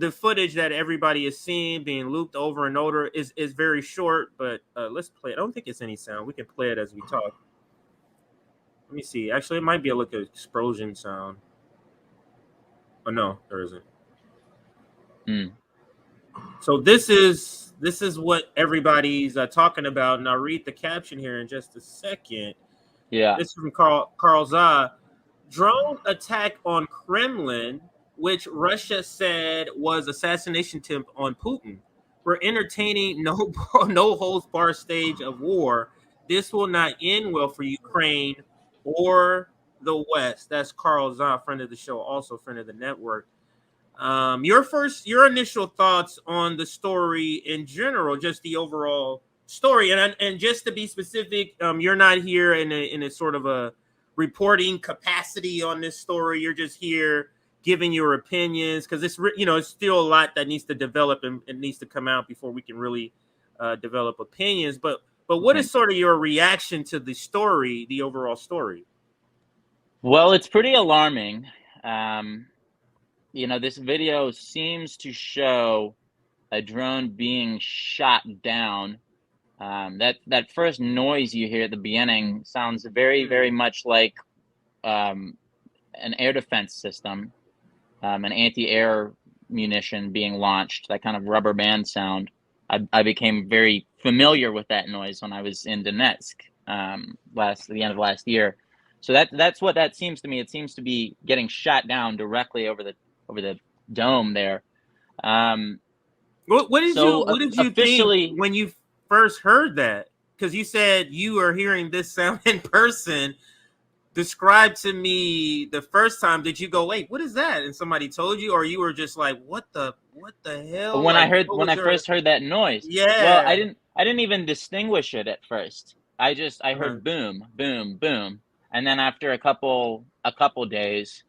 the footage that everybody is seeing being looped over and over is very short, but let's play it. I don't think it's any sound. We can play it as we talk. Let me see. Actually, it might be like an explosion sound. Oh no, there isn't. So this is what everybody's talking about, and I'll read the caption here in just a second. Yeah. This is from Carl Za. Drone attack on Kremlin, which Russia said was assassination attempt on Putin. We're entertaining no holds barred stage of war. This will not end well for Ukraine or the West. That's Carl Za, friend of the show, also friend of the network. Your initial thoughts on the story in general, just the overall story, and just to be specific, you're not here in a sort of a reporting capacity on this story. You're just here giving your opinions, because it's it's still a lot that needs to develop and needs to come out before we can really develop opinions. But what is sort of your reaction to the story, the overall story? Well, it's pretty alarming. This video seems to show a drone being shot down. That first noise you hear at the beginning sounds very, very much like an air defense system, an anti-air munition being launched, that kind of rubber band sound. I became very familiar with that noise when I was in Donetsk the end of last year. So that's what that seems to me. It seems to be getting shot down directly over the dome there. What did you think when you first heard that? Because you said you are hearing this sound in person. Describe to me the first time. Did you go, wait, what is that? And somebody told you, or you were just like, what the hell? When I first heard that noise, yeah. Well, I didn't even distinguish it at first. I heard boom, boom, boom, and then after a couple days,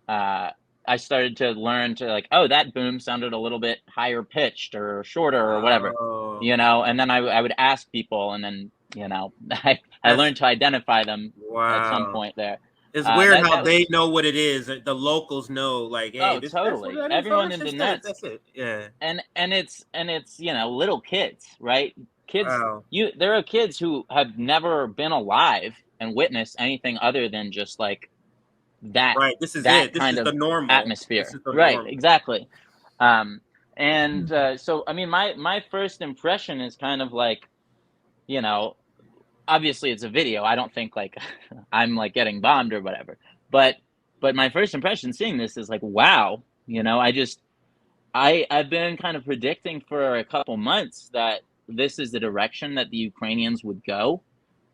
I started to learn to like, oh, that boom sounded a little bit higher pitched or shorter or whatever, and then I would ask people, and then, I learned to identify them at some point there. It's weird how they know what it is. The locals know, like, hey, totally. Everyone in the net. That's it. Yeah. And it's little kids, right? Kids. There are kids who have never been alive and witnessed anything other than just like that. Right. This is that it. This kind is of the normal atmosphere. Right. Normal. Exactly. So I mean, my first impression is kind of like, obviously it's a video. I don't think like I'm like getting bombed or whatever. But my first impression seeing this is like, wow, I've been kind of predicting for a couple months that this is the direction that the Ukrainians would go.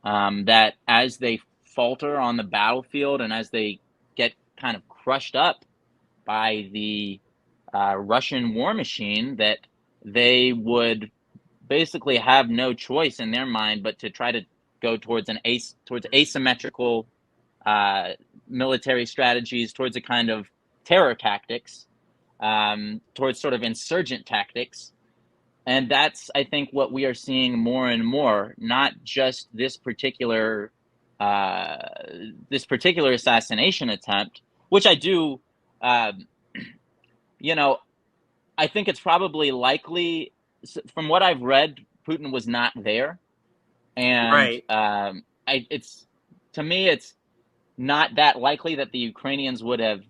That as they falter on the battlefield and as they get kind of crushed up by the Russian war machine, that they would basically have no choice in their mind but to try to go towards asymmetrical military strategies, towards a kind of terror tactics, towards sort of insurgent tactics. And that's, I think, what we are seeing more and more, not just this particular assassination attempt, which I do, I think it's probably likely, from what I've read, Putin was not there. And to me, it's not that likely that the Ukrainians would have,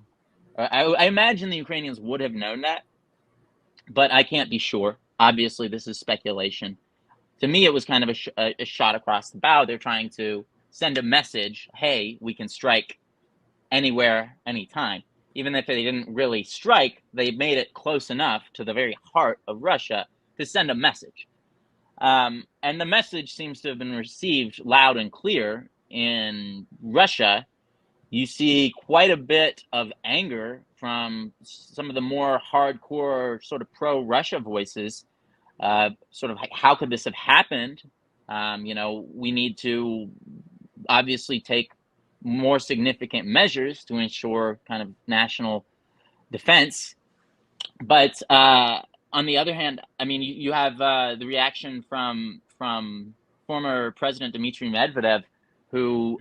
I imagine the Ukrainians would have known that, but I can't be sure. Obviously, this is speculation. To me, it was kind of a shot across the bow. They're trying to send a message, hey, we can strike anywhere, anytime. Even if they didn't really strike, they made it close enough to the very heart of Russia to send a message. And the message seems to have been received loud and clear. In Russia, you see quite a bit of anger from some of the more hardcore sort of pro-Russia voices. Sort of like, how could this have happened? We need to obviously take more significant measures to ensure kind of national defense. But on the other hand, I mean, you have the reaction from former President Dmitry Medvedev, who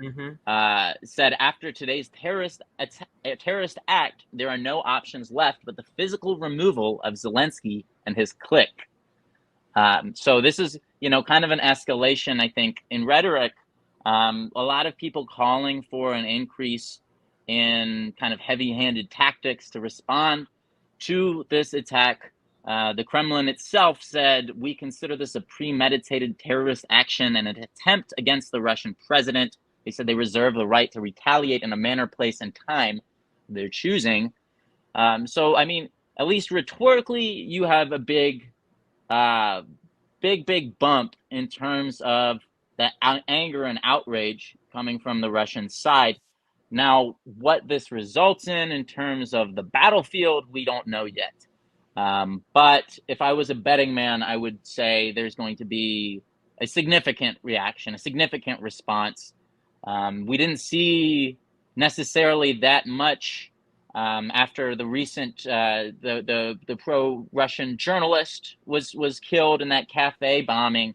said after today's terrorist act, there are no options left but the physical removal of Zelensky and his clique. So this is, kind of an escalation, I think, in rhetoric. A lot of people calling for an increase in kind of heavy-handed tactics to respond to this attack. The Kremlin itself said, we consider this a premeditated terrorist action and an attempt against the Russian president. They said they reserve the right to retaliate in a manner, place, and time they're choosing. So, I mean, at least rhetorically, you have a big bump in terms of that anger and outrage coming from the Russian side. Now, what this results in terms of the battlefield, we don't know yet. But if I was a betting man, I would say there's going to be a significant reaction, a significant response. We didn't see necessarily that much after the recent the pro-Russian journalist was killed in that cafe bombing.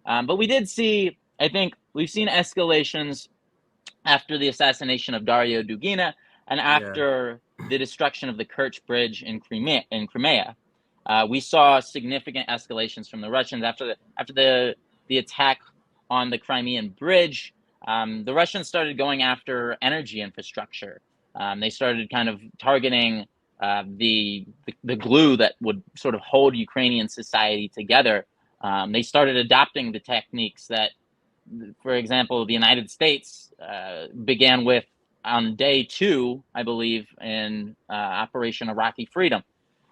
But we did see, I think we've seen escalations after the assassination of Dario Dugina and after the destruction of the Kerch Bridge in Crimea. We saw significant escalations from the Russians after the attack on the Crimean Bridge. The Russians started going after energy infrastructure. They started kind of targeting the glue that would sort of hold Ukrainian society together. They started adopting the techniques that, for example, the United States began with on day 2, I believe, in Operation Iraqi Freedom.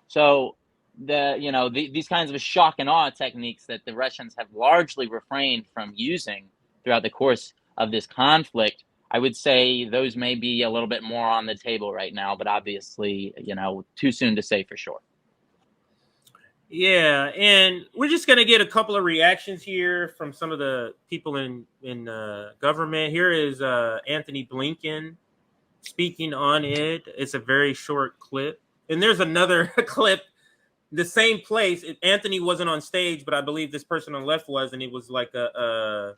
So these kinds of shock and awe techniques that the Russians have largely refrained from using throughout the course of this conflict, I would say those may be a little bit more on the table right now, but obviously, too soon to say for sure. Yeah, and we're just going to get a couple of reactions here from some of the people in government. Here is Anthony Blinken speaking on it. It's a very short clip. And there's another clip, the same place. Anthony wasn't on stage, but I believe this person on the left was, and it was like a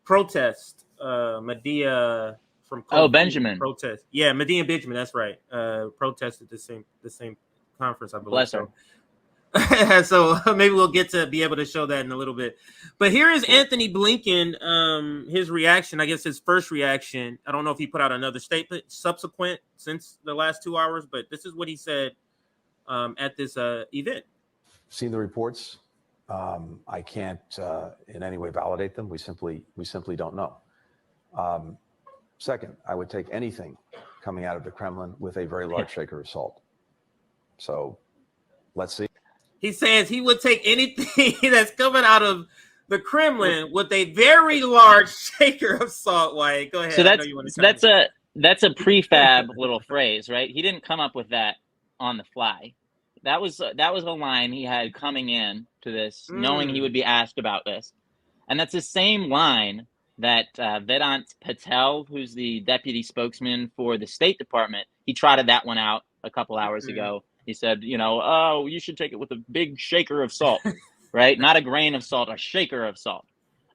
protest. Medea from Benjamin protest. Yeah, Medea Benjamin, that's right. Protested the same conference, I believe. Bless her. So maybe we'll get to be able to show that in a little bit. But here is Anthony Blinken, his reaction, I guess his first reaction. I don't know if he put out another statement subsequent since the last 2 hours, but this is what he said at this event. Seen the reports. I can't in any way validate them. We simply don't know. Second, I would take anything coming out of the Kremlin with a very large shaker of salt. So let's see. He says he would take anything that's coming out of the Kremlin with a very large shaker of salt. Wyatt, go ahead. So that's a prefab little phrase, right? He didn't come up with that on the fly. That was a line he had coming in to this, knowing he would be asked about this, and that's the same line that Vedant Patel, who's the deputy spokesman for the State Department, he trotted that one out a couple hours ago. He said, you should take it with a big shaker of salt, right? Not a grain of salt, a shaker of salt.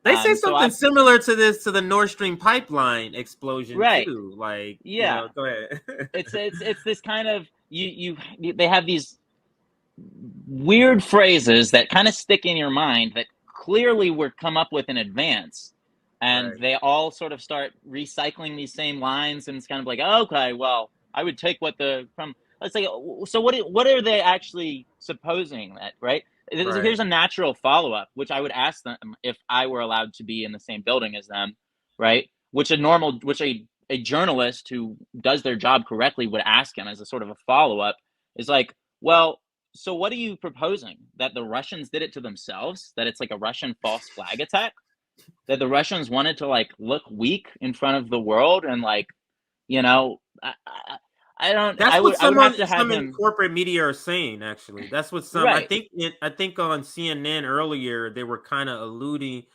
They say something similar to this, to the Nord Stream pipeline explosion, right? Too. Like, yeah, go ahead. it's this kind of they have these weird phrases that kind of stick in your mind that clearly were come up with in advance, and they all sort of start recycling these same lines, and it's kind of like, okay, well, I would take let's say, so what are they actually supposing that, right? Here's a natural follow-up, which I would ask them if I were allowed to be in the same building as them, right? Which a journalist who does their job correctly would ask him as a sort of a follow-up is like, well, so what are you proposing? That the Russians did it to themselves? That it's like a Russian false flag attack? That the Russians wanted to like look weak in front of the world and like, I don't. That's I what some in corporate media are saying. Actually, that's what some. Right. I think on CNN earlier they were kind of alluding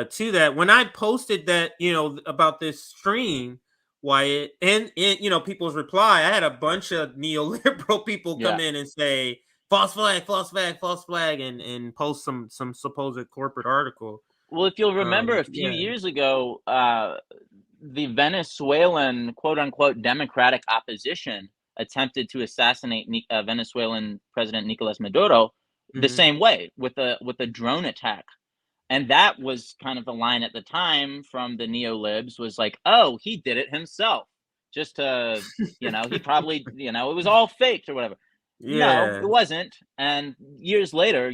to that when I posted that about this stream, Wyatt, and people's reply. I had a bunch of neoliberal people come in and say false flag, and post some supposed corporate article. Well, if you'll remember a few years ago, the Venezuelan quote unquote democratic opposition attempted to assassinate Venezuelan President Nicolas Maduro the same way with a drone attack. And that was kind of the line at the time from the neolibs was like, oh, he did it himself. Just to, he probably, it was all faked or whatever. No, it wasn't. And years later,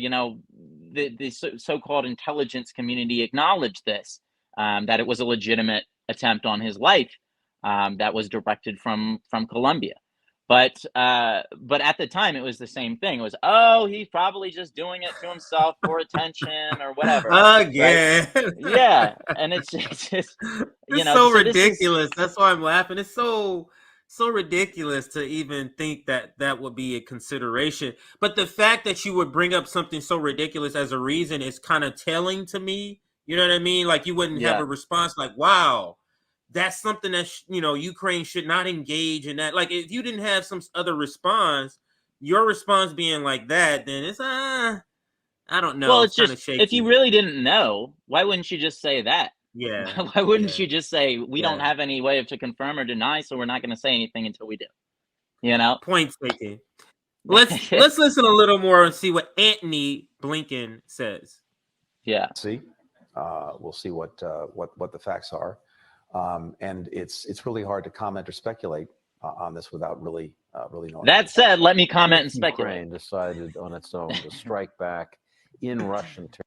the so-called intelligence community acknowledged this, that it was a legitimate attempt on his life that was directed from Colombia. But at the time, it was the same thing. It was, oh, he's probably just doing it to himself for attention or whatever. Yeah. Right? Yeah. And it's just, it's so ridiculous. That's why I'm laughing. It's so ridiculous to even think that would be a consideration. But the fact that you would bring up something so ridiculous as a reason is kind of telling to me. You know what I mean? Like you wouldn't have a response like, wow, that's something that, Ukraine should not engage in that. Like if you didn't have some other response, your response being like that, then it's, I don't know. Well, it's just, if you really didn't know, why wouldn't you just say that? Yeah. Why wouldn't you just say, we don't have any way to confirm or deny, so we're not going to say anything until we do? Point taken. Let's listen a little more and see what Antony Blinken says. Yeah. See, we'll see what the facts are, and it's really hard to comment or speculate on this without really knowing. That said, let me comment and speculate. Ukraine decided on its own to strike back in Russian territory.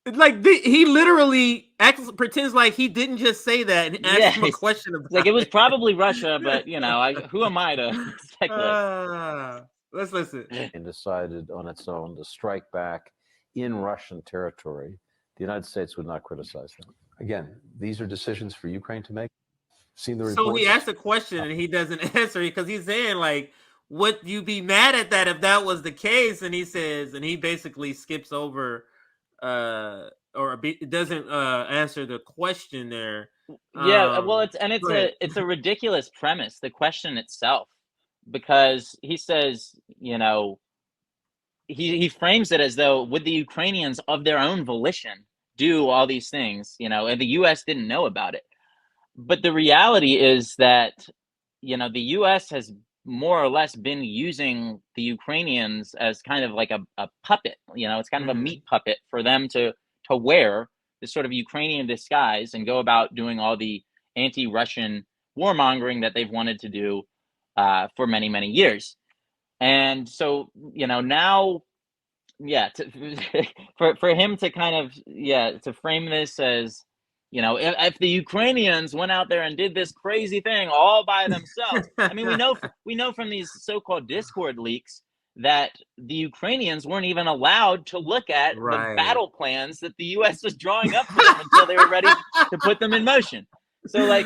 Like he literally pretends like he didn't just say that and asked him a question about it was probably Russia, but who am I to speculate? Let's listen. And decided on its own to strike back in Russian territory. The United States would not criticize them. Again, these are decisions for Ukraine to make. Seen the reports? So he asked a question and he doesn't answer because he's saying like, would you be mad at that if that was the case? And he says, and he basically skips over it doesn't answer the question there. Well, it's a ridiculous premise, the question itself, because he says, he frames it as though would the Ukrainians of their own volition do all these things, and the U.S. didn't know about it. But the reality is that, the U.S. has more or less been using the Ukrainians as kind of like a puppet. It's kind of a meat puppet for them to wear this sort of Ukrainian disguise and go about doing all the anti-Russian warmongering that they've wanted to do for many, many years. And so, now, for him to kind of, to frame this as, if the Ukrainians went out there and did this crazy thing all by themselves, I mean, we know from these so-called Discord leaks that the Ukrainians weren't even allowed to look at the battle plans that the U.S. was drawing up for them until they were ready to put them in motion. So, like,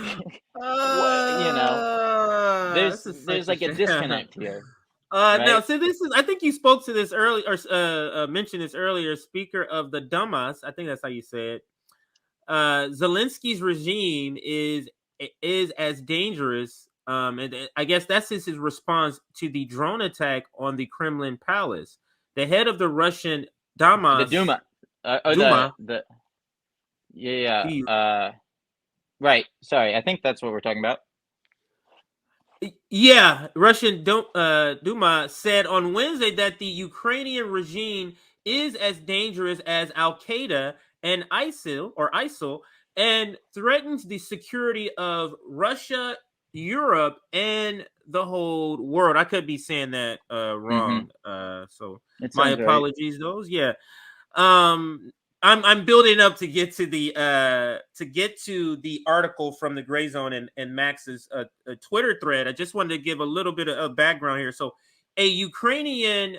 there's like a disconnect here. Right? Now, so this is, I think you spoke to this earlier, or mentioned this earlier, Speaker of the Dumas, I think that's how you say it. Zelensky's regime is as dangerous, and I guess that's his response to the drone attack on the Kremlin palace. The head of the Russian Dumas, the Duma, right. Sorry, I think that's what we're talking about. Yeah, Russian Duma said on Wednesday that the Ukrainian regime is as dangerous as Al-Qaeda and ISIL, and threatens the security of Russia, Europe, and the whole world. I could be saying that wrong. So my apologies. Right. Those, yeah. I'm building up to get to the article from the Gray Zone and Max's Twitter thread. I just wanted to give a little bit of background here. So, a Ukrainian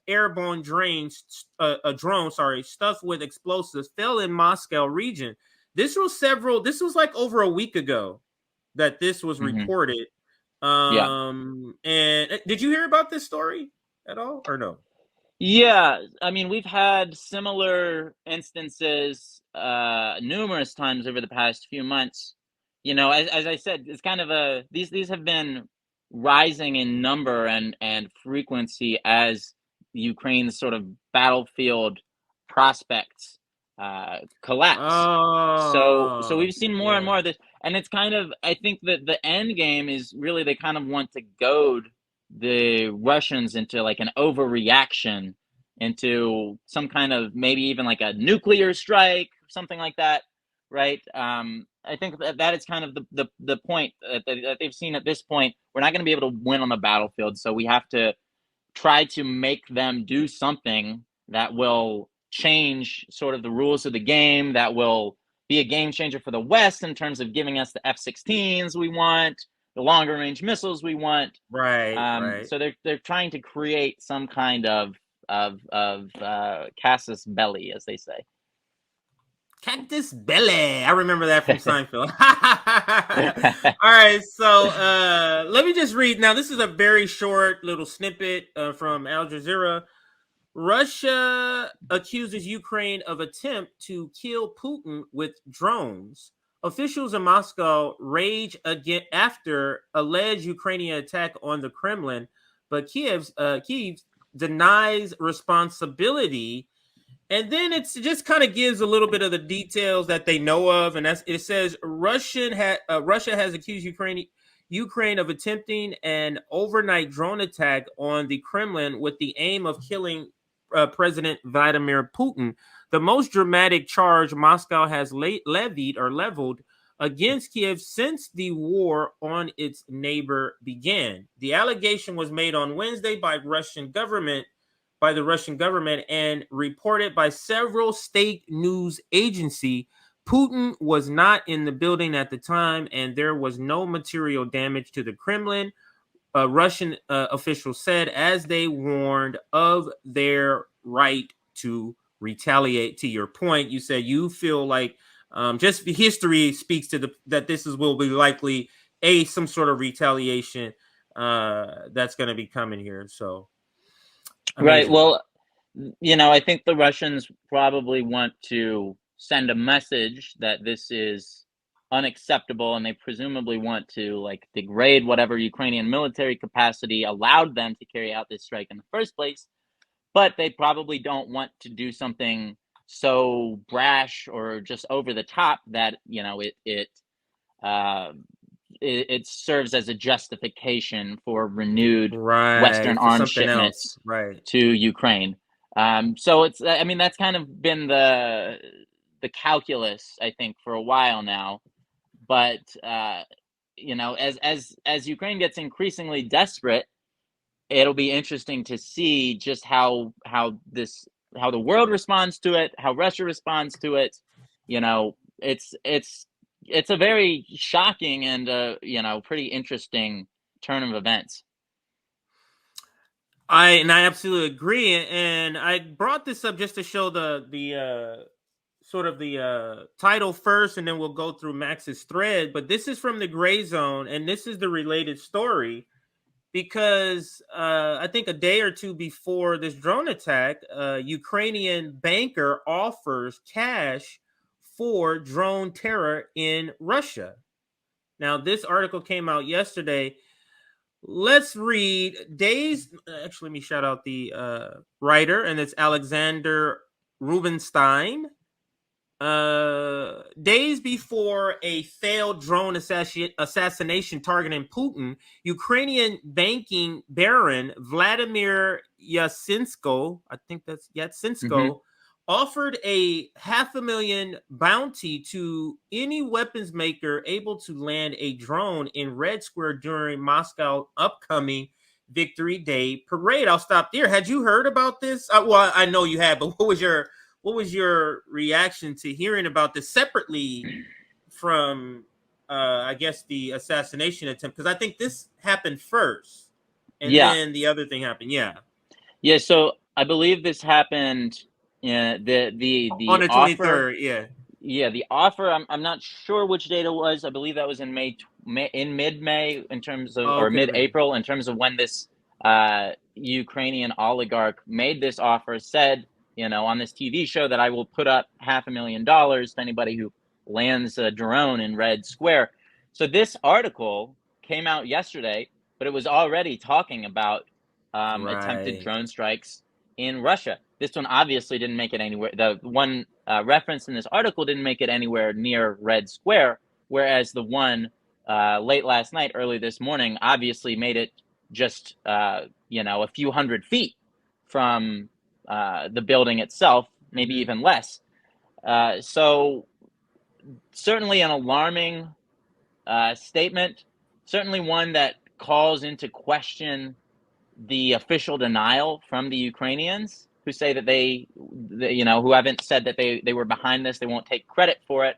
airborne drone stuffed with explosives fell in Moscow region. This was like over a week ago that this was reported. And did you hear about this story at all or no? Yeah, I mean, we've had similar instances numerous times over the past few months. As I said, it's kind of these have been rising in number and frequency as Ukraine's sort of battlefield prospects collapse. So we've seen more and more of this, and it's kind of, I think that the end game is really they kind of want to goad the Russians into like an overreaction, into some kind of maybe even like a nuclear strike, something like that, right? I think that is kind of the point that they've seen at this point. We're not going to be able to win on the battlefield, so we have to try to make them do something that will change sort of the rules of the game, that will be a game changer for the West in terms of giving us the F-16s we want, the longer range missiles we want. Right. So they're trying to create some kind of casus belli, as they say. Cactus belly. I remember that from Seinfeld. All right, so let me just read. Now, this is a very short little snippet from Al Jazeera. Russia accuses Ukraine of attempt to kill Putin with drones. Officials in Moscow rage again after alleged Ukrainian attack on the Kremlin, but Kiev denies responsibility. And then it just kind of gives a little bit of the details that they know of, and it says Russia has accused Ukraine of attempting an overnight drone attack on the Kremlin with the aim of killing President Vladimir Putin. The most dramatic charge Moscow has leveled against Kiev since the war on its neighbor began. The allegation was made on Wednesday by the Russian government and reported by several state news agencies. Putin was not in the building at the time, and there was no material damage to the Kremlin, Russian officials said, as they warned of their right to retaliate. To your point, you said you feel like just history speaks to that this will be likely some sort of retaliation that's going to be coming here. So. Amazing. Right. Well, I think the Russians probably want to send a message that this is unacceptable, and they presumably want to like degrade whatever Ukrainian military capacity allowed them to carry out this strike in the first place. But they probably don't want to do something so brash or just over the top that it serves as a justification for renewed Western arms shipments to Ukraine. So that's kind of been the calculus, I think, for a while now. But as Ukraine gets increasingly desperate, it'll be interesting to see just how the world responds to it, how Russia responds to it. It's a very shocking and pretty interesting turn of events. I absolutely agree, and I brought this up just to show the sort of the title first, and then we'll go through Max's thread. But this is from the Gray Zone, and this is the related story because I think a day or two before this drone attack, a Ukrainian banker offers cash for drone terror in Russia. Now, this article came out yesterday. Let's read days. Actually, let me shout out the writer, and it's Alexander Rubinstein. Days before a failed drone assassination targeting Putin, Ukrainian banking baron Vladimir Yatsenko, I think that's Yatsenko, offered a $500,000 bounty to any weapons maker able to land a drone in Red Square during Moscow's upcoming Victory Day parade. I'll stop there. Had you heard about this? Well, I know you had, but what was your reaction to hearing about this separately from, I guess, the assassination attempt? Because I think this happened first, and then the other thing happened. Yeah. So I believe this happened. The on the 23rd. The offer. I'm not sure which date it was. I believe that was in mid-May in terms of, or mid-April in terms of when this Ukrainian oligarch made this offer. Said, on this TV show that I will put up $500,000 to anybody who lands a drone in Red Square. So this article came out yesterday, but it was already talking about attempted drone strikes in Russia. This one obviously didn't make it anywhere. The one reference in this article didn't make it anywhere near Red Square, whereas the one late last night, early this morning, obviously made it just a few hundred feet from the building itself, maybe even less. So certainly an alarming statement, certainly one that calls into question the official denial from the Ukrainians, who say that who haven't said that they were behind this. They won't take credit for it.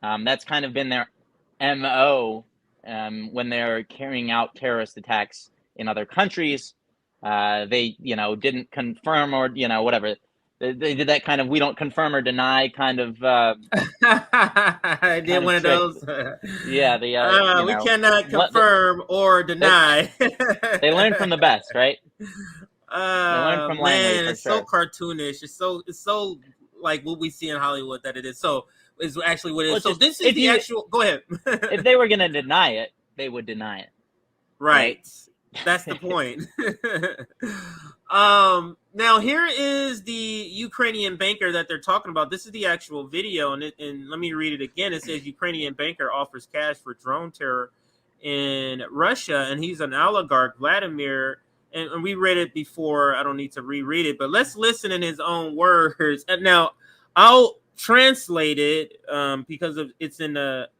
That's kind of been their MO when they're carrying out terrorist attacks in other countries. They didn't confirm or whatever. They did that kind of we don't confirm or deny kind of. I did one of those. Yeah, we cannot confirm or deny. They learn from the best, right? They learn from Langley, man, it's so cartoonish. It's so like what we see in Hollywood that it is. So it's actually what it is. Well, so this is the actual. Go ahead. If they were going to deny it, they would deny it. Right. That's the point. Now here is the Ukrainian banker that they're talking about. This is the actual video, and let me read it again. It says Ukrainian banker offers cash for drone terror in Russia, and he's an oligarch, Vladimir. And we read it before. I don't need to reread it, but let's listen in his own words. And now I'll translate it because it's in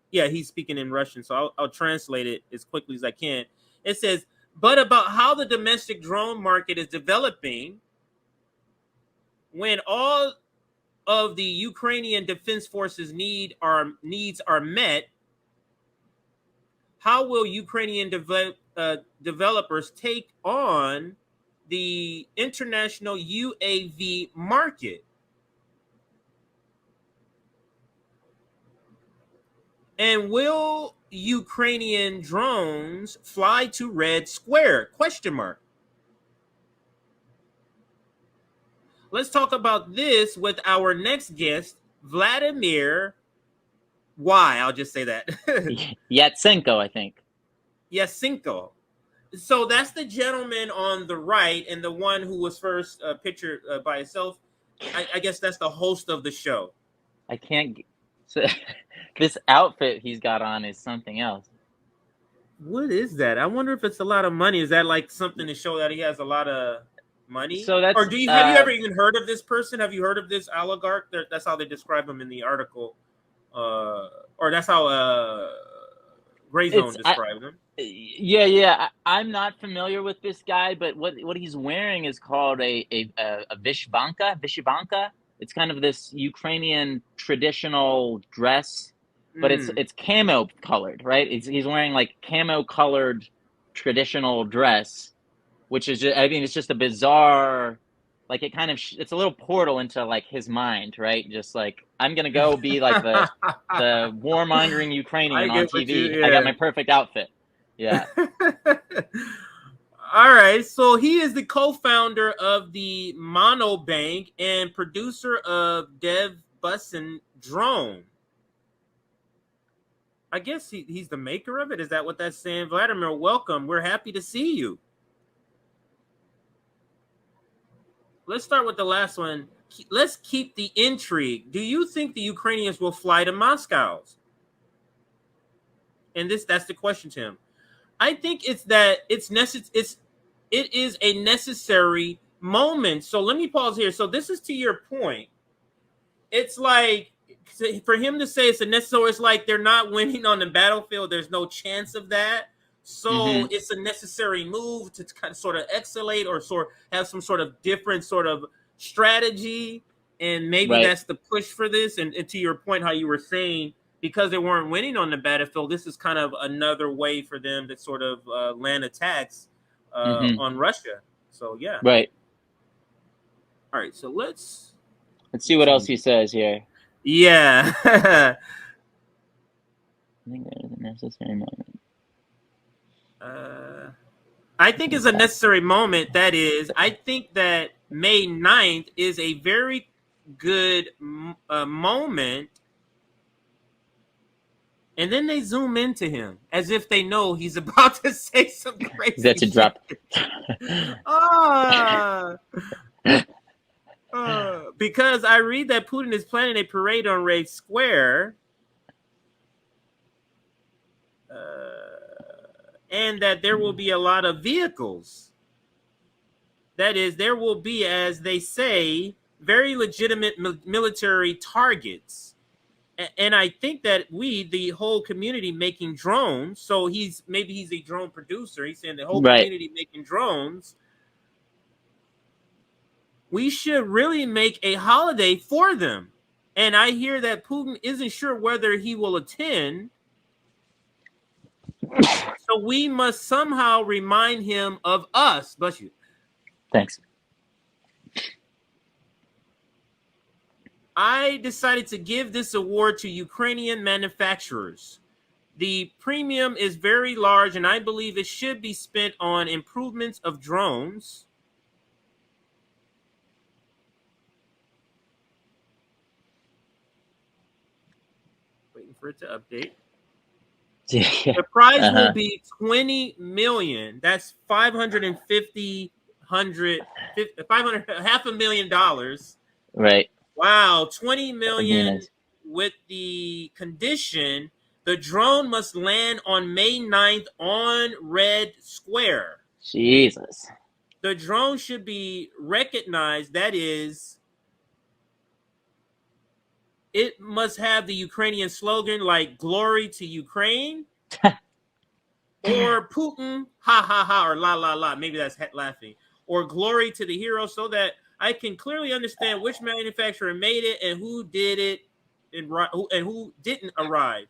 he's speaking in Russian, so I'll translate it as quickly as I can. It says, but about how the domestic drone market is developing when all of the Ukrainian Defense Forces needs are met, how will Ukrainian developers take on the international UAV market? And will Ukrainian drones fly to Red Square? Question mark. Let's talk about this with our next guest, Vladimir. Why? I'll just say that. Yatsenko, I think. Yatsenko. So that's the gentleman on the right, and the one who was first pictured by himself. I guess that's the host of the show. I can't. So, this outfit he's got on is something else. What is that? I wonder if it's a lot of money. Is that like something to show that he has a lot of money? So that's. Or have you ever even heard of this person? Have you heard of this oligarch? That's how they describe him in the article, or that's how Gray Zone described him. Yeah. I'm not familiar with this guy, but what he's wearing is called a vyshyvanka. It's kind of this Ukrainian traditional dress, but it's camo colored, right? He's wearing like camo colored traditional dress, which is it's just a bizarre, like it kind of it's a little portal into like his mind, right? Just like I'm gonna go be like the warmongering Ukrainian on TV. I got my perfect outfit. Yeah. All right, so he is the co-founder of the Mono Bank and producer of Dev Bussin Drone. I guess he's the maker of it. Is that what that's saying? Vladimir, welcome. We're happy to see you. Let's start with the last one. Let's keep the intrigue. Do you think the Ukrainians will fly to Moscow? And that's the question to him. I think it is a necessary moment. So let me pause here. So this is to your point. It's like for him to say it's a necessary, it's like they're not winning on the battlefield. There's no chance of that. So it's a necessary move to kind of sort of escalate or sort of have some sort of different sort of strategy. And maybe that's the push for this. And to your point, how you were saying, because they weren't winning on the battlefield, this is kind of another way for them to sort of land attacks on Russia. So, yeah. Right. All right. So let's see what else he says here. Yeah. I think that is a necessary moment. I think it's a necessary moment. That is, I think that May 9th is a very good moment. And then they zoom into him as if they know he's about to say some crazy That's a drop. Because I read that Putin is planning a parade on Red Square, and that there will be a lot of vehicles. That is, there will be, as they say, very legitimate military targets. And I think that the whole community making drones, so he's a drone producer. He's saying the whole community making drones. We should really make a holiday for them. And I hear that Putin isn't sure whether he will attend. So we must somehow remind him of us. Bless you. Thanks. I decided to give this award to Ukrainian manufacturers. The premium is very large, and I believe it should be spent on improvements of drones. Waiting for it to update. The prize will be $20 million. That's $500,000. Right. Wow, $20 million with the condition the drone must land on May 9th on Red Square. Jesus. The drone should be recognized. That is, it must have the Ukrainian slogan like "Glory to Ukraine" or "Putin, ha ha ha," or "La la la." Maybe that's laughing. Or "Glory to the hero," so that I can clearly understand which manufacturer made it and who did it and who didn't arrive.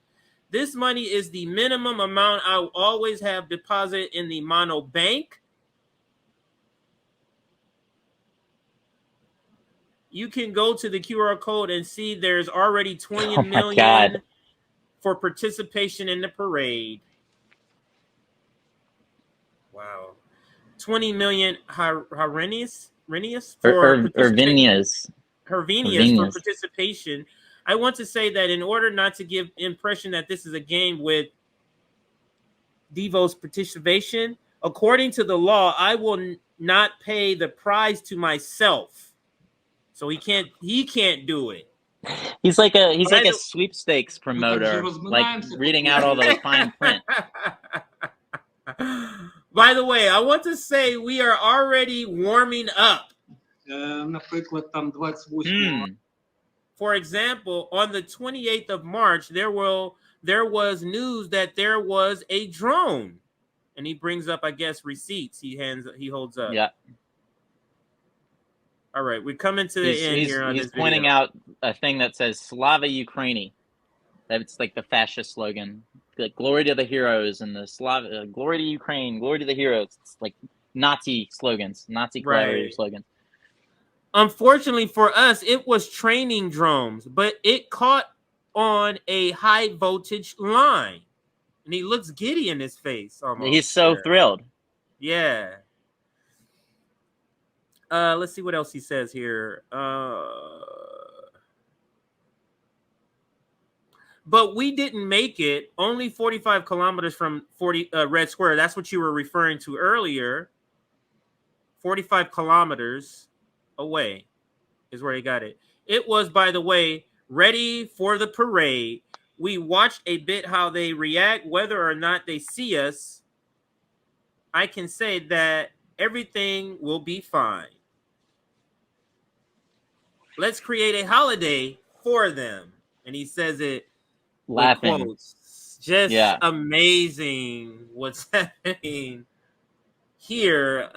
This money is the minimum amount I will always have deposited in the Mono Bank. You can go to the QR code and see there's already 20 million for participation in the parade. Wow. 20 million Hervinius for participation. I want to say that in order not to give impression that this is a game with Devo's participation, according to the law, I will not pay the prize to myself. So he can't do it. He's like a sweepstakes promoter, like reading out all those fine print. By the way, I want to say we are already warming up. For example, on the 28th of March, there was news that there was a drone, and he brings up, I guess, receipts. He holds up. Yeah. All right, we're coming to the end here. He's pointing out a thing that says "Slava Ukraini." That's like the fascist slogan. Like "Glory to the heroes" and the "Glory to Ukraine," "Glory to the heroes." It's like Nazi slogans, Nazi collaborator slogans. Unfortunately for us, it was training drones, but it caught on a high voltage line, and he looks giddy in his face. Almost. He's so thrilled. Yeah. Let's see what else he says here. But we didn't make it. Only 45 kilometers from Red Square. That's what you were referring to earlier. 45 kilometers away is where he got it. It was, by the way, ready for the parade. We watched a bit how they react, whether or not they see us. I can say that everything will be fine. Let's create a holiday for them. And he says it laughing. Quotes. Just amazing what's happening here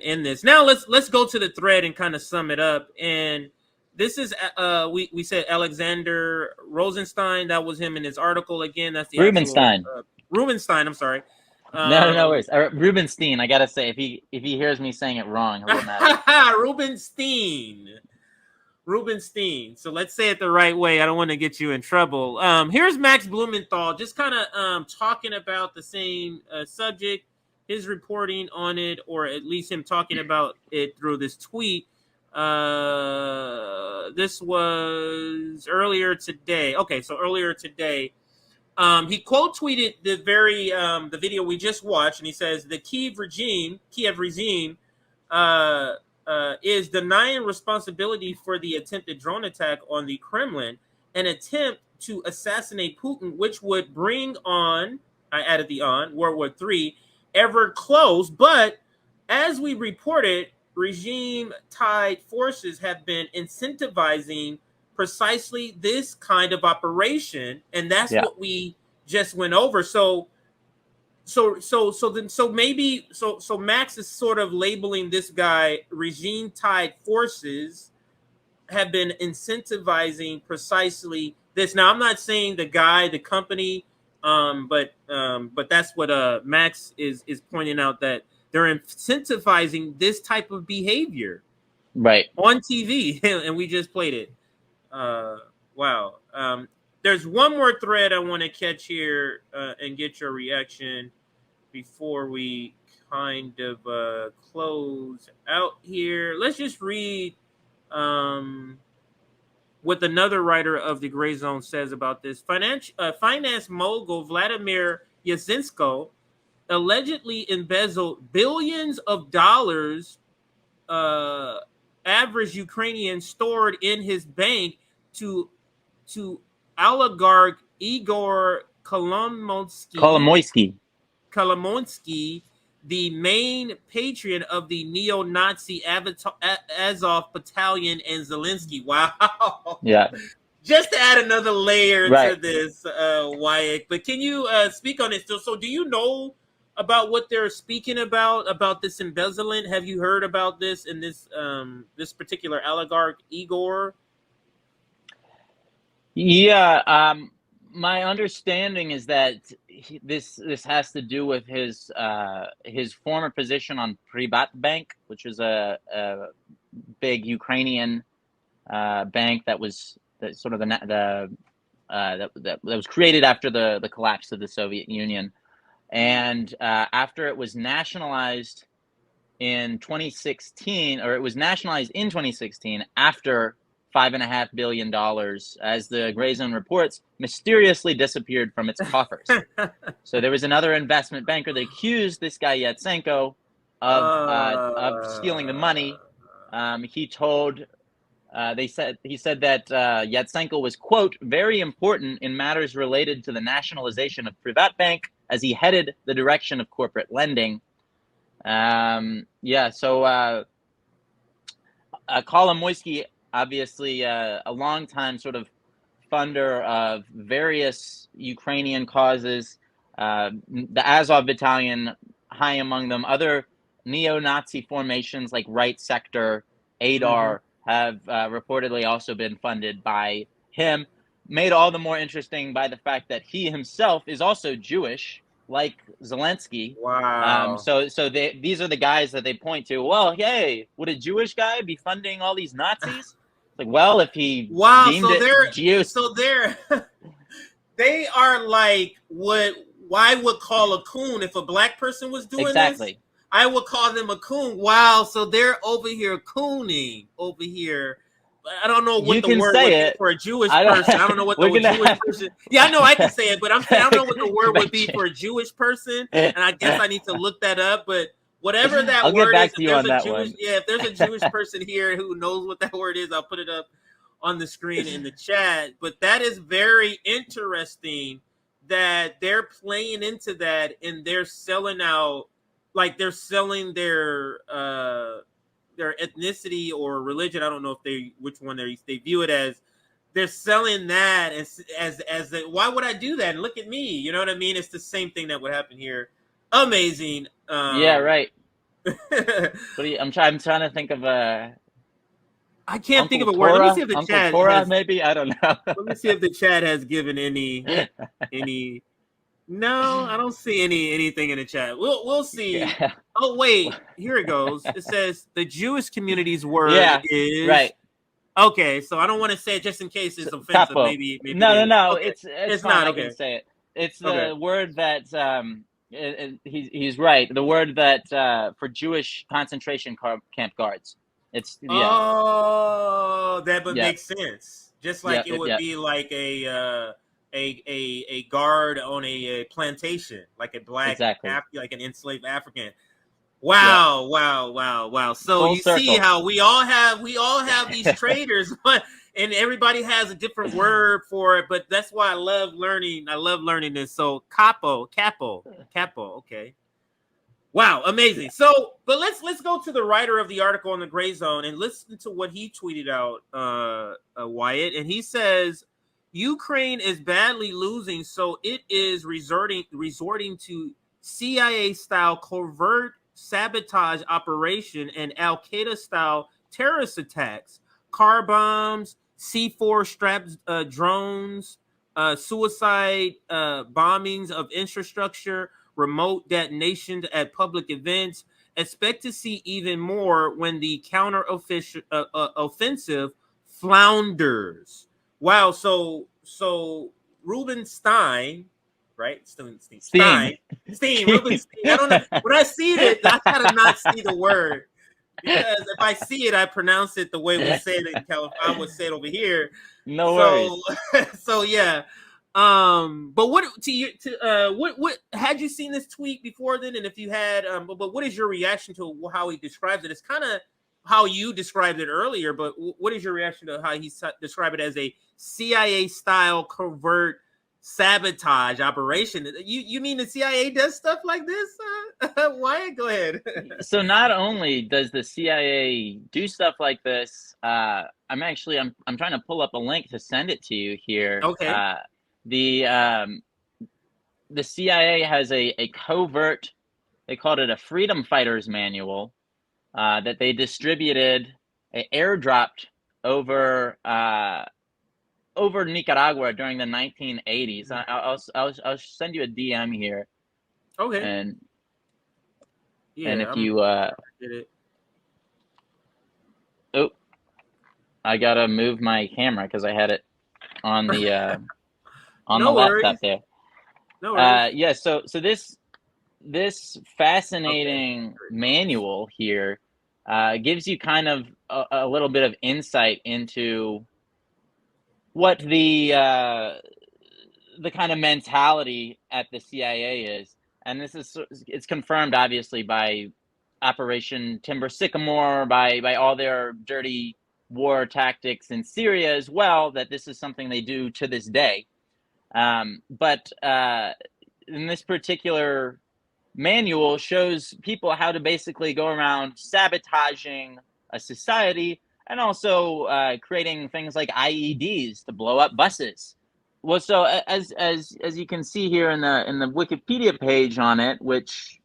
in this. Now let's go to the thread and kind of sum it up. And this is we said Alexander Rosenstein. That was him in his article again. That's the Rubenstein. Rubenstein. I'm sorry. No worries. Rubenstein. I gotta say, if he hears me saying it wrong, he'll get mad. Rubenstein. So let's say it the right way. I don't want to get you in trouble. Here's Max Blumenthal, just kind of talking about the same subject, his reporting on it, or at least him talking about it through this tweet. This was earlier today. Okay, so earlier today, he quote tweeted the video we just watched, and he says the Kiev regime is denying responsibility for the attempted drone attack on the Kremlin, an attempt to assassinate Putin, which would bring on, I added the on, World War III, ever close. But as we reported, regime-tied forces have been incentivizing precisely this kind of operation, and that's what we just went over. So Max is sort of labeling this guy regime-tied forces have been incentivizing precisely this. Now, I'm not saying the guy, the company, but that's what Max is pointing out, that they're incentivizing this type of behavior, right, on TV, and we just played it. Wow. There's one more thread I want to catch here and get your reaction before we kind of close out here. Let's just read what another writer of the Gray Zone says about this. Finance mogul Vladimir Yazinsko allegedly embezzled billions of dollars, average Ukrainian, stored in his bank to oligarch Igor Kolomoisky, the main patron of the neo-Nazi Azov Battalion and Zelensky. Wow. Yeah. Just to add another layer to this, Wyatt. But can you speak on it? So do you know about what they're speaking about this embezzlement? Have you heard about this in this particular oligarch, Igor? Yeah, my understanding is that this has to do with his former position on Privatbank, which is a big Ukrainian bank that was that was created after the collapse of the Soviet Union, and after it was nationalized in 2016, or it was nationalized in 2016 after $5.5 billion, as the Gray Zone reports, mysteriously disappeared from its coffers. So there was another investment banker that accused this guy Yatsenko of stealing the money. He said that Yatsenko was, quote, very important in matters related to the nationalization of Privatbank, as he headed the direction of corporate lending. Kolomoisky, obviously a long-time sort of funder of various Ukrainian causes, the Azov Battalion high among them. Other neo-Nazi formations like Right Sector, Adar, have reportedly also been funded by him, made all the more interesting by the fact that he himself is also Jewish, like Zelensky. Wow. These are the guys that they point to. Well, hey, would a Jewish guy be funding all these Nazis? Like, well, if he deemed it Jews. So they are like what I would call a coon if a black person was doing this. I would call them a coon. Wow, so they're over here cooning over here. I don't know what the word would be for a Jewish person. I don't know what the Jewish person. Yeah, I know I can say it, but I'm saying I don't know what the word would be for a Jewish person, and I guess I need to look that up. But whatever that I'll word get back is, to you on that one. Yeah, if there's a Jewish person here who knows what that word is, I'll put it up on the screen in the chat. But that is very interesting that they're playing into that, and they're selling out, like they're selling their ethnicity or religion. I don't know if which one they view it as. They're selling that as why would I do that? And look at me, you know what I mean? It's the same thing that would happen here. Amazing. Yeah, right. I'm trying to think of a. I can't think of a word. Let me see if the Uncle chat Torah, has, maybe. I don't know. Let me see if the chat has given any. No, I don't see anything in the chat. We'll see. Yeah. Oh wait, here it goes. It says the Jewish community's word is right. Okay, so I don't want to say it just in case it's offensive. Capo. Maybe no. Okay. It's not. I can say it. It's the word that he's right. The word that for Jewish concentration camp guards. It's that would make sense. Just like it would be like a guard on a plantation, like a black, like an enslaved African. Wow, wow, wow, wow. So Full you see circle. how we all have these traders, and everybody has a different word for it. But that's why I love learning. I love learning this. So capo. Okay. Wow, amazing. So, but let's go to the writer of the article in the Gray Zone and listen to what he tweeted out, Wyatt. And he says, Ukraine is badly losing, so it is resorting to CIA-style covert sabotage operation and Al-Qaeda style terrorist attacks, car bombs, C4 strapped drones, suicide bombings of infrastructure, remote detonations at public events. Expect to see even more when the counter offensive flounders. Wow, so Ruben Stein, right? Stein. Ruben Stein. I don't know. When I see it, I try to not see the word. Because if I see it, I pronounce it the way we say it in California. I would say it over here. No worries. So yeah. But what had you seen this tweet before then? And if you had, but what is your reaction to how he describes it? It's kind of how you described it earlier, but what is your reaction to how he described it as a CIA style covert sabotage operation? You mean the CIA does stuff like this? Wyatt, go ahead. So not only does the CIA do stuff like this, I'm trying to pull up a link to send it to you here. Okay. The CIA has a covert, they called it a freedom fighters manual, that they distributed, airdropped over Nicaragua during the 1980s. I'll send you a DM here. Okay. And if you did it. Oh, I gotta move my camera because I had it on the on the laptop there. No worries. Yeah. So this fascinating manual here gives you kind of a little bit of insight into what the kind of mentality at the CIA is, and it's confirmed obviously by Operation Timber Sycamore, by all their dirty war tactics in Syria as well, that this is something they do to this day. But in this particular manual shows people how to basically go around sabotaging a society and also creating things like IEDs to blow up buses. Well, so as you can see here in the Wikipedia page on it, which,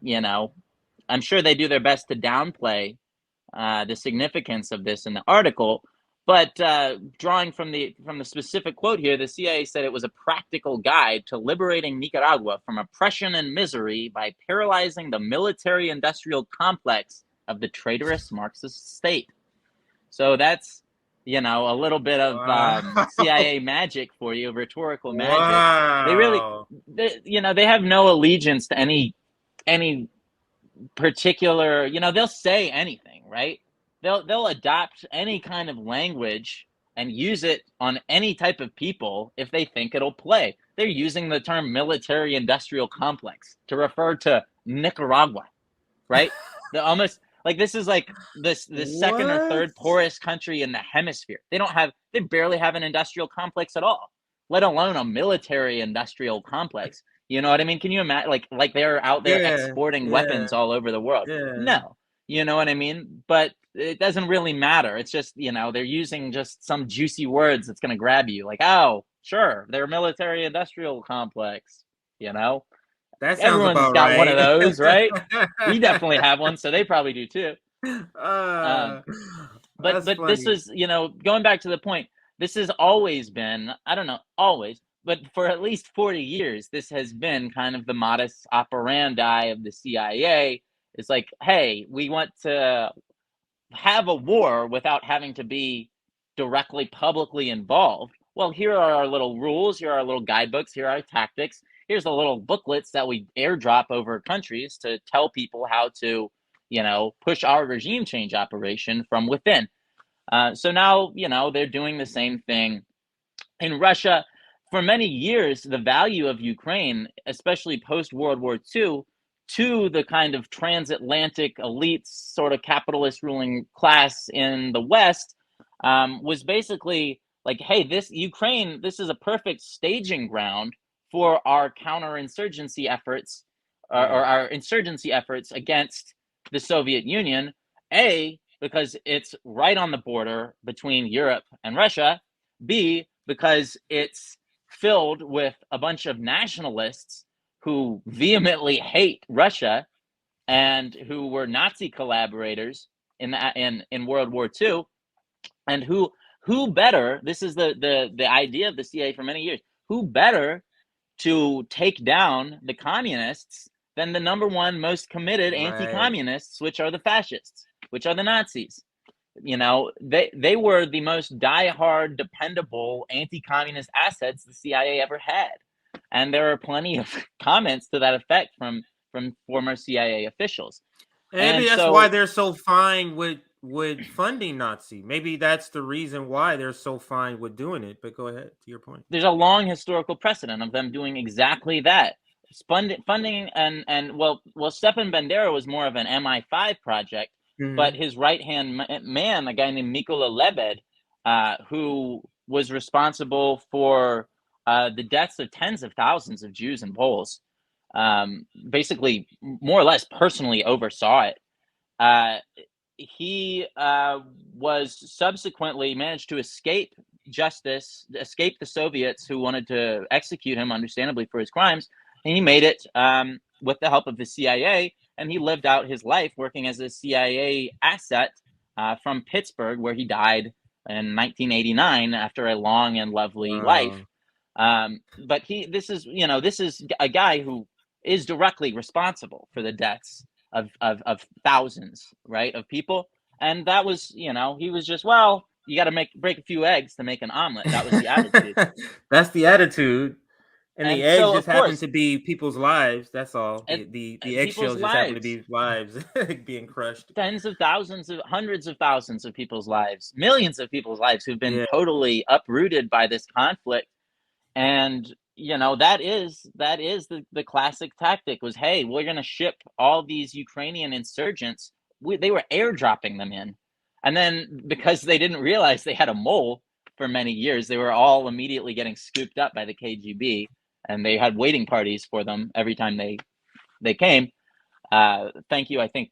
you know, I'm sure they do their best to downplay the significance of this in the article, but drawing from the specific quote here, the CIA said it was a practical guide to liberating Nicaragua from oppression and misery by paralyzing the military-industrial complex of the traitorous Marxist state. So that's, you know, a little bit of CIA magic for you, rhetorical magic. Wow. They have no allegiance to any particular, they'll say anything, right? They'll adopt any kind of language and use it on any type of people if they think it'll play. They're using the term military industrial complex to refer to Nicaragua, right? They're almost like this is like the second or third poorest country in the hemisphere. They barely have an industrial complex at all, let alone a military industrial complex. You know what I mean? Can you imagine, like they're out there exporting weapons all over the world? No, you know what I mean? But it doesn't really matter. It's just, they're using just some juicy words that's going to grab you. Like, oh, sure, they're a military industrial complex, That sounds Everyone's about got right. one of those, right? We definitely have one, so they probably do too. But this was, going back to the point, this has always been, I don't know, always, but for at least 40 years, this has been kind of the modus operandi of the CIA. It's like, hey, we want to have a war without having to be directly publicly involved. Well, here are our little rules. Here are our little guidebooks. Here are our tactics. Here's the little booklets that we airdrop over countries to tell people how to, push our regime change operation from within. So now, they're doing the same thing in Russia. For many years, the value of Ukraine, especially post-World War II, to the kind of transatlantic elites, sort of capitalist ruling class in the West, was basically like, hey, this Ukraine, this is a perfect staging ground for our counterinsurgency efforts, or our insurgency efforts against the Soviet Union, because it's right on the border between Europe and Russia, B, because it's filled with a bunch of nationalists who vehemently hate Russia and who were Nazi collaborators in World War II, and who better, this is the idea of the CIA for many years, who better to take down the communists than the number one most committed anti-communists, which are the fascists, which are the Nazis. You know, they were the most diehard, dependable anti-communist assets the CIA ever had. And there are plenty of comments to that effect from former CIA officials. Maybe that's why they're so fine with funding Nazi. Maybe that's the reason why they're so fine with doing it. But go ahead, to your point. There's a long historical precedent of them doing exactly that. Funding and well, Stepan Bandera was more of an MI5 project, but his right-hand man, a guy named Mykola Lebed, who was responsible for the deaths of tens of thousands of Jews and Poles, basically more or less personally oversaw it. He was subsequently managed to escape justice, escape the Soviets who wanted to execute him, understandably, for his crimes. And he made it with the help of the CIA, and he lived out his life working as a CIA asset from Pittsburgh, where he died in 1989 after a long and lovely life. But this is a guy who is directly responsible for the deaths of thousands, right, of people. And that was, he was just, well, you got to break a few eggs to make an omelet. That was the attitude. That's the attitude. And the eggs just happen to be people's lives. That's all. The eggshells just happen to be lives being crushed. Tens of thousands, hundreds of thousands of people's lives, millions of people's lives who've been totally uprooted by this conflict. And that is the classic tactic was, hey, we're going to ship all these Ukrainian insurgents. They were airdropping them in. And then because they didn't realize they had a mole for many years, they were all immediately getting scooped up by the KGB. And they had waiting parties for them every time they came. Thank you. I think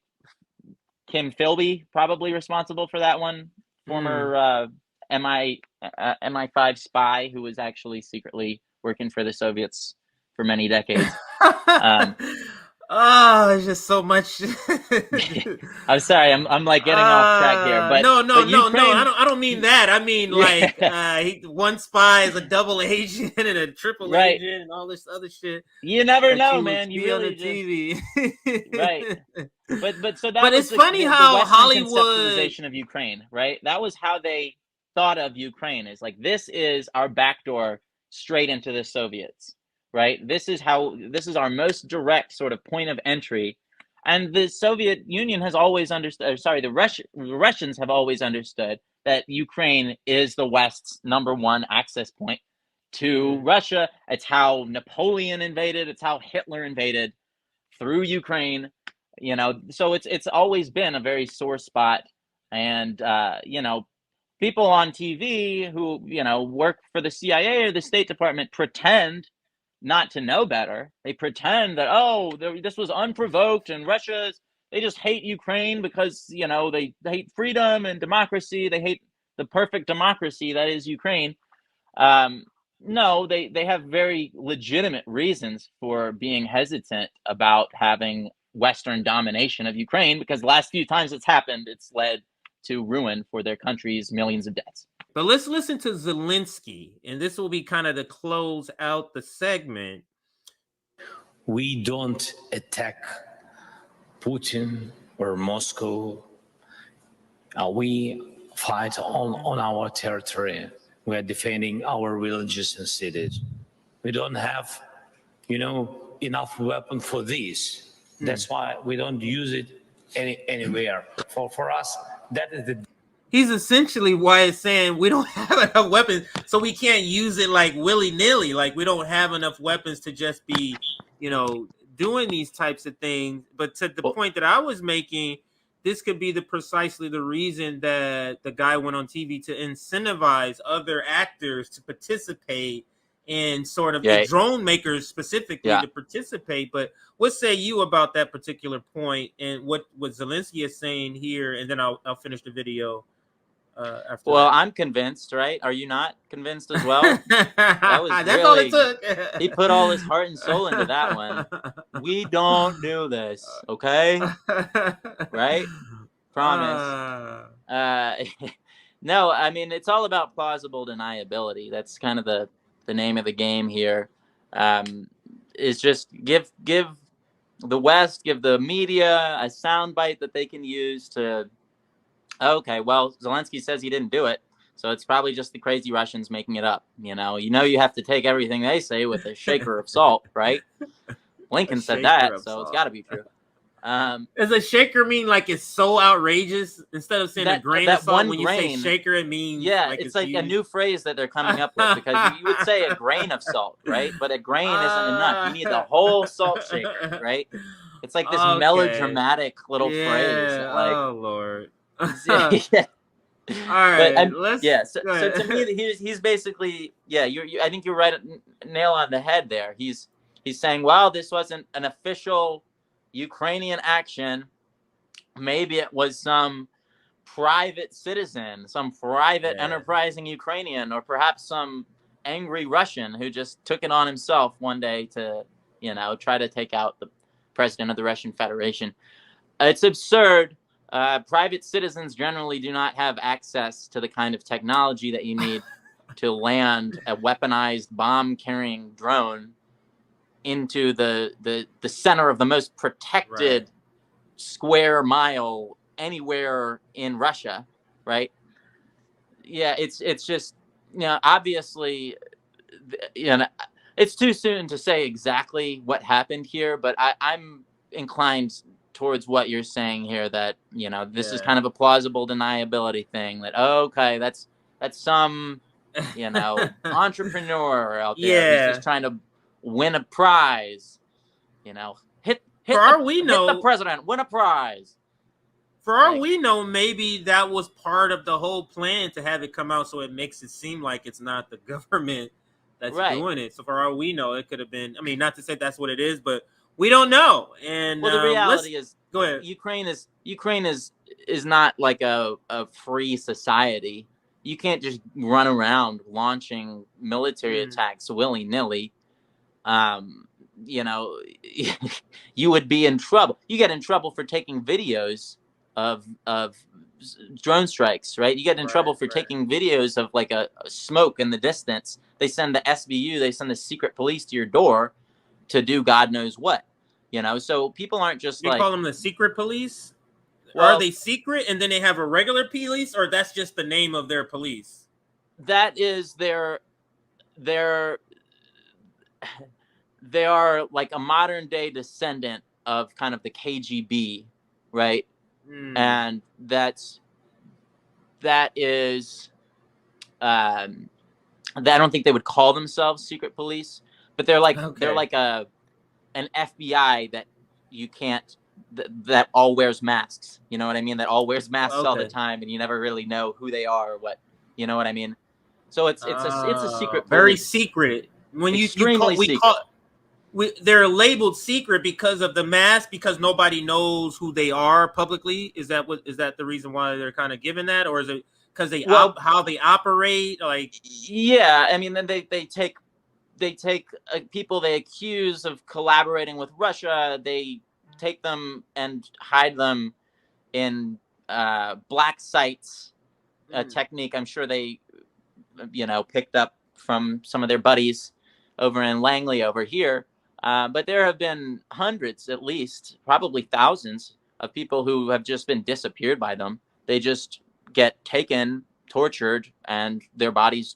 Kim Philby probably responsible for that one. Former MI5 spy who was actually secretly working for the Soviets for many decades. It's just so much. I'm sorry, I'm like getting off track here, but no. I don't mean that. I mean like one spy is a double agent and a triple agent and all this other shit. You never know, man. You really TV. Right. But so that. But was it's funny how Hollywood conceptualization of Ukraine, right? That was how they thought of Ukraine. Is like, this is our backdoor straight into the Soviets. Right. This is our most direct sort of point of entry. And the Soviet Union has always understood, the Russians have always understood that Ukraine is the West's number one access point to Russia. It's how Napoleon invaded. It's how Hitler invaded, through Ukraine. So it's always been a very sore spot. And, people on TV who, work for the CIA or the State Department pretend not to know better. They pretend that, this was unprovoked and they just hate Ukraine because, they hate freedom and democracy. They hate the perfect democracy that is Ukraine. No, they have very legitimate reasons for being hesitant about having Western domination of Ukraine, because the last few times it's happened, it's led to ruin for their country's millions of deaths. But let's listen to Zelensky, and this will be kind of to close out the segment. We don't attack Putin or Moscow. We fight on our territory. We are defending our villages and cities. We don't have, enough weapon for this. That's why we don't use it anywhere. For us, that is the. He's essentially Wyatt saying we don't have enough weapons, so we can't use it like willy-nilly. Like, we don't have enough weapons to just be, doing these types of things. But to the point that I was making, this could be precisely the reason that the guy went on TV to incentivize other actors to participate in sort of the drone makers specifically to participate. But what say you about that particular point and what Zelensky is saying here? And then I'll finish the video. After well, that. I'm convinced, right? Are you not convinced as well? That was That's all it took. He put all his heart and soul into that one. We don't do this, okay? Right? Promise. No, I mean, it's all about plausible deniability. That's kind of the name of the game here. Is just give the West, give the media a soundbite that they can use to, okay, well, Zelensky says he didn't do it, so it's probably just the crazy Russians making it up. You have to take everything they say with a shaker of salt, right? Lincoln said that, so it's got to be true. Does a shaker mean like it's so outrageous? Instead of saying a grain of salt, when you say shaker, it means it's like a new phrase that they're coming up with, because you would say a grain of salt, right? But a grain isn't enough. You need the whole salt shaker, right? It's like this melodramatic little phrase. Oh Lord. All right. But, so to me, he's basically I think you're right, nail on the head there. He's saying, well, this wasn't an official Ukrainian action. Maybe it was some private citizen, some private enterprising Ukrainian, or perhaps some angry Russian who just took it on himself one day to, try to take out the president of the Russian Federation. It's absurd. Private citizens generally do not have access to the kind of technology that you need to land a weaponized bomb-carrying drone into the center of the most protected square mile anywhere in Russia, right? Yeah, it's just, obviously, it's too soon to say exactly what happened here, but I'm inclined towards what you're saying here, that this is kind of a plausible deniability thing, that okay, that's some entrepreneur out there who's just trying to win a prize, hit the president, win a prize. For all we know, maybe that was part of the whole plan, to have it come out so it makes it seem like it's not the government that's doing it. So for all we know, it could have been, not to say that's what it is, but we don't know. And the reality is, go ahead. Ukraine is not like a free society. You can't just run around launching military attacks willy-nilly. You would be in trouble. You get in trouble for taking videos of drone strikes, right? You get in trouble for taking videos of like a smoke in the distance. They send the SBU, they send the secret police to your door to do God knows what, so people aren't just you call them the secret police. Well, are they secret and then they have a regular police, or that's just the name of their police? That is they are like a modern day descendant of kind of the KGB, right? And that is I don't think they would call themselves secret police, but they're like an FBI that you can't that all wears masks. You know what I mean? That all wears masks all the time, and you never really know who they are or what. You know what I mean? So it's a secret police. Very secret. When they're labeled secret because of the mask, because nobody knows who they are publicly. Is that the reason why they're kind of given that, or is it because how they operate? Like, then they take people they accuse of collaborating with Russia. They take them and hide them in black sites, a technique I'm sure they picked up from some of their buddies over in Langley over here. But there have been hundreds, at least, probably thousands of people who have just been disappeared by them. They just get taken, tortured, and their bodies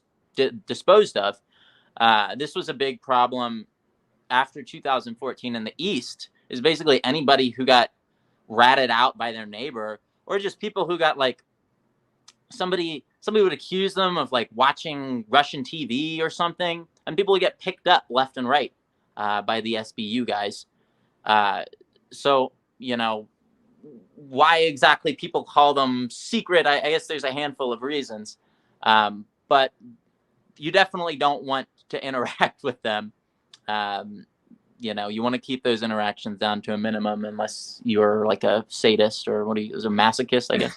disposed of. This was a big problem after 2014 in the East, is basically anybody who got ratted out by their neighbor, or just people who got like somebody would accuse them of like watching Russian TV or something, and people would get picked up left and right by the SBU guys. So, why exactly people call them secret, I guess there's a handful of reasons. But you definitely don't want to interact with them. You want to keep those interactions down to a minimum, unless you're like a sadist, or a masochist, I guess.